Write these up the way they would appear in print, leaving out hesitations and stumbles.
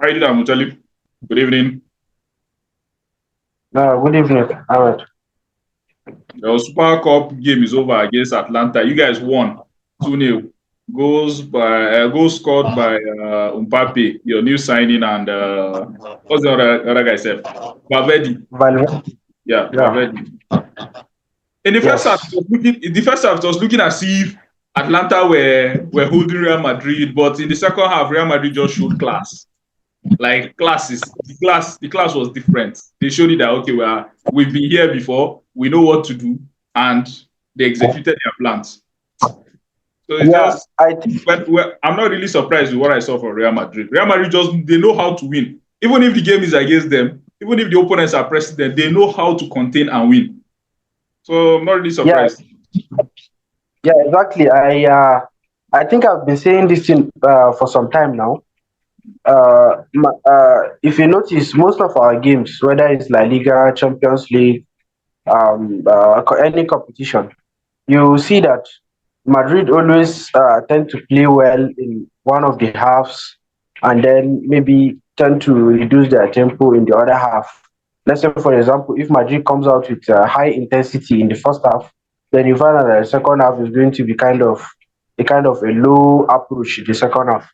How are you doing, Abdulmutalib? Good evening. Good evening, Ahmed. The Super Cup game is over against Atlanta. You guys won 2-0. Goals scored by Mbappe, your new signing, and what's the other guy said? Valverde. Valverde. Yeah, Yeah. Valverde. In the first half, Yes. it was looking as if Atlanta were holding Real Madrid, but in the second half, Real Madrid just showed class. Like the class was different. They showed it that okay, we've been here before, we know what to do, and they executed their plans. So it's Yeah, just I think I'm not really surprised with what I saw from Real Madrid. Real Madrid just they know how to win. Even if the game is against them, even if the opponents are pressing them, they know how to contain and win. So I'm not really yeah, surprised. yeah, exactly. I think I've been saying this thing for some time now. If you notice, most of our games, whether it's La Liga, Champions League, any competition, you see that Madrid always tend to play well in one of the halves, and then maybe tend to reduce their tempo in the other half. Let's say, for example, if Madrid comes out with high intensity in the first half, then you find out that the second half is going to be kind of a low approach in the second half.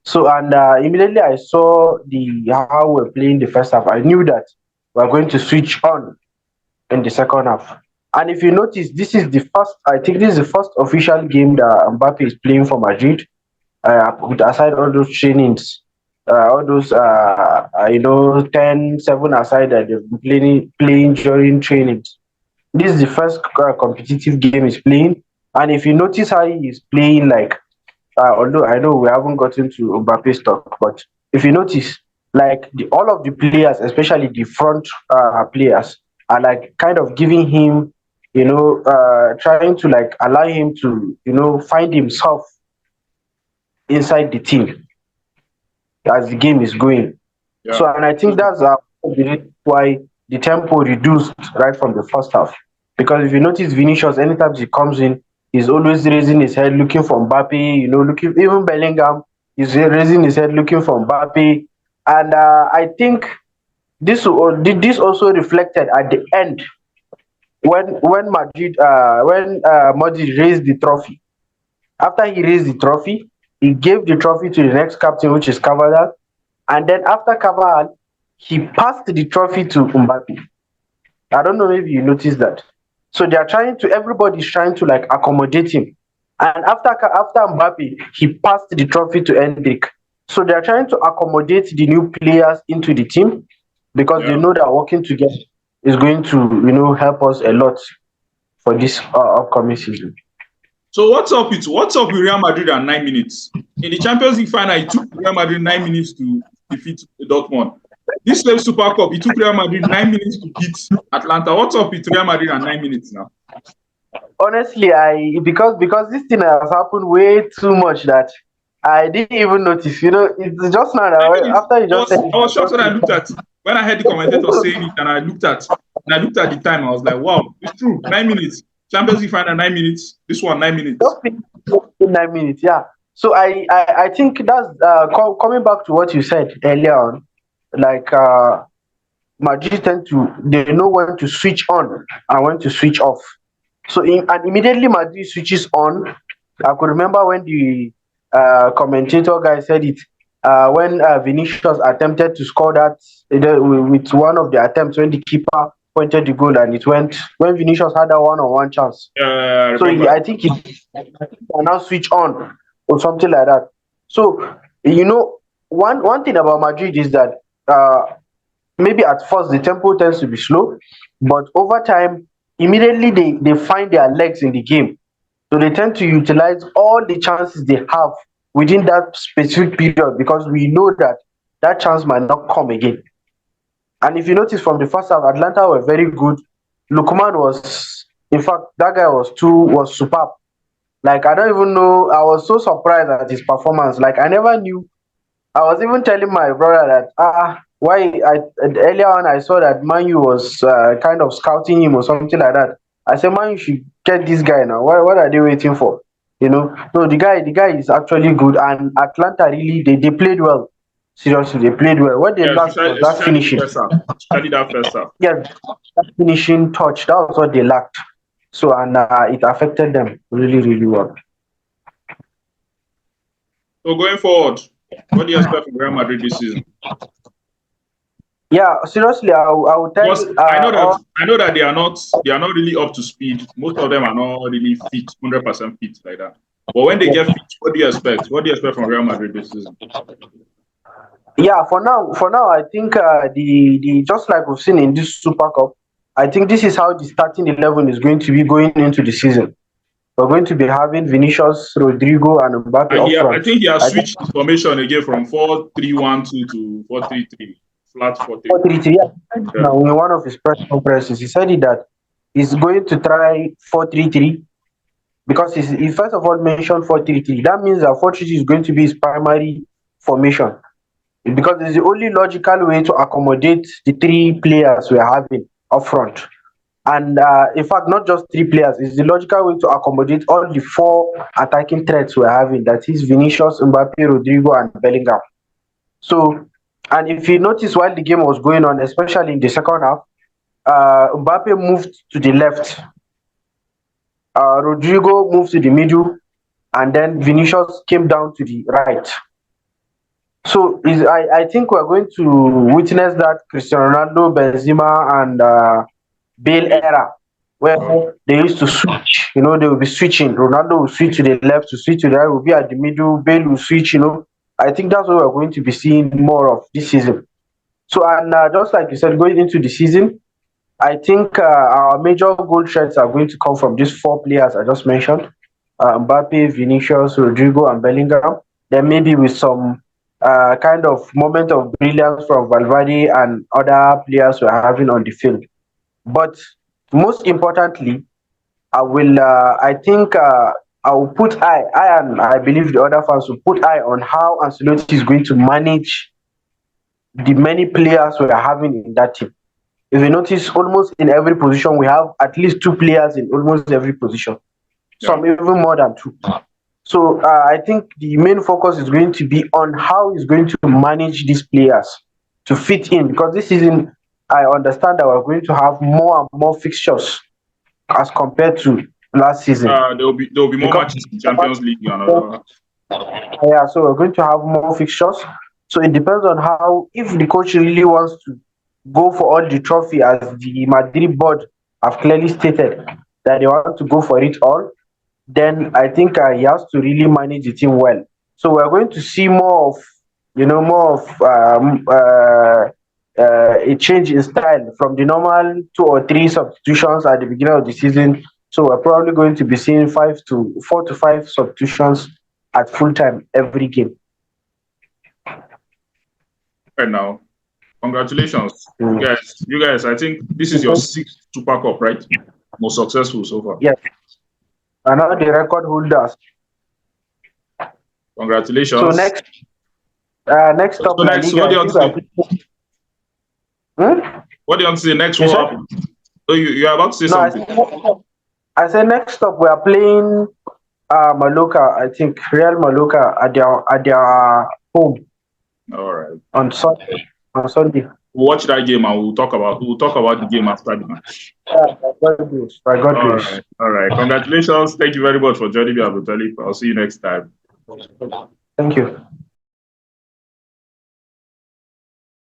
So, and immediately I saw the how we're playing the first half, I knew that we're going to switch on in the second half. And if you notice, I think this is the first official game that Mbappe is playing for Madrid, with aside all those trainings, all those, 10-7 aside that they've been playing during trainings. This is the first competitive game he's playing. And if you notice how he is playing, like, although I know we haven't gotten to Mbappe's talk, but if you notice, like all of the players, especially the front players, are like kind of giving him, trying to like allow him to, find himself inside the team as the game is going. So, Yeah. and I think that's the reason why the tempo reduced right from the first half. Because if you notice, Vinicius, anytime he comes in, he's always raising his head looking for Mbappe. Looking even Bellingham is raising his head looking for Mbappe, and I think this also reflected at the end when Madrid raised the trophy. After he raised the trophy, he gave the trophy to the next captain, which is Cavani, and then after Cavani, he passed the trophy to Mbappe. I don't know if you noticed that. So they are trying to everybody's trying to like accommodate him. And after Mbappe, he passed the trophy to Hendrik. So they are trying to accommodate the new players into the team because they Yeah. know that working together is going to help us a lot for this upcoming season. So what's up with Real Madrid at 9 minutes? In the Champions League final, it took Real Madrid 9 minutes to defeat Dortmund. This same Super Cup, it took Real Madrid 9 minutes to beat Atlanta. What's up with Real Madrid at 9 minutes now? Honestly, I because this thing has happened way too much that I didn't even notice. It's just now Nine that minutes. after you I just said was it, I was I shocked just when I looked at when I heard the commentator saying it, and I looked at the time. I was like, wow, it's true. 9 minutes. Champions League final 9 minutes. This one 9 minutes. just finished in 9 minutes. Yeah. So I think that's coming back to what you said earlier on. Like Madrid tend to they know when to switch on and when to switch off. So and immediately Madrid switches on. I could remember when the commentator guy said it when Vinicius attempted to score that with one of the attempts when the keeper pointed the goal and it went when Vinicius had that one-on-one chance. I So remember. I think can now switch on or something like that. So one thing about Madrid is that maybe at first the tempo tends to be slow, but over time, immediately they find their legs in the game. So they tend to utilize all the chances they have within that specific period because we know that that chance might not come again. And if you notice from the first half, Atlanta were very good. Lukman was, in fact, that guy was superb. Like I don't even know, I was so surprised at his performance. Like I never knew I was even telling my brother that why I earlier on I saw that Manu was kind of scouting him or something like that. I said Man, you should get this guy now. What are they waiting for? No, the guy is actually good, and Atlanta really they played well. Seriously, they played well. What they Yeah, lacked was that especially finishing. the first half. Especially that first half. Yeah, that finishing touch. That was what they lacked. So and it affected them really, really well. So going forward, what do you expect from Real Madrid this season? Yeah, seriously, I will tell Because all. I know that they are not really up to speed. Most of them are not really fit, 100% fit like that. But when they get fit, what do you expect? What do you expect from Real Madrid this season? Yeah, for now, I think the just like we've seen in this Super Cup, I think this is how the starting 11 is going to be going into the season. We're going to be having Vinicius, Rodrigo, and Mbappe And up I front. think he has I think switched his formation again from 4-3-1-2 to 4-3-3, flat 4-3-3. 4-3-3. Yeah, Yeah. now in one of his press conferences, he said it that he's going to try 4-3-3 because he first of all mentioned 4-3-3. That means that 4-3-3 is going to be his primary formation because it's the only logical way to accommodate the three players we're having up front. And in fact, not just three players, it's the logical way to accommodate all the four attacking threats we're having that is Vinicius, Mbappe, Rodrigo, and Bellingham. So, and if you notice while the game was going on, especially in the second half, Mbappe moved to the left, Rodrigo moved to the middle, and then Vinicius came down to the right. So I think we're going to witness that Cristiano Ronaldo, Benzema, and Bale era, where they used to switch. They will be switching. Ronaldo will switch to the left, to switch to the right, will be at the middle. Bale will switch. I think that's what we're going to be seeing more of this season. So, and just like you said, going into the season, I think our major goal threats are going to come from these four players I just mentioned: Mbappe, Vinicius, Rodrigo, and Bellingham. Then maybe with some kind of moment of brilliance from Valverde and other players we're having on the field. But most importantly, I think I will put I and I believe the other fans will put eye on how Ancelotti is going to manage the many players we are having in that team. If you notice, almost in every position, we have at least two players in almost every position, some Yeah. even more than two. So I think the main focus is going to be on how he's going to manage these players to fit in because this season, I understand that we're going to have more and more fixtures as compared to last season. There will be more Because matches in Champions League and other. yeah, so we're going to have more fixtures. So it depends on how if the coach really wants to go for all the trophy as the Madrid board have clearly stated that they want to go for it all, then I think he has to really manage the team well. So we're going to see more of a change in style from the normal 2 or 3 substitutions at the beginning of the season. So we're probably going to be seeing 4 to 5 substitutions at full time every game. Right now, congratulations, Mm. you guys. I think this is your 6th Super Cup, right? Most successful so far. Yes, and now the record holders. Congratulations. So next up, So La next, Liga. what do you want to say? What do you want to say? Next, what happen? So you're about to say something. I said next up we are playing Mallorca. I think Real Mallorca at their home. All right. On Sunday. We'll watch that game and we'll talk about the game after the match. Yeah, by God grace. All right. Congratulations. Thank you very much for joining me, Abdulmutalib. I'll see you next time. Thank you.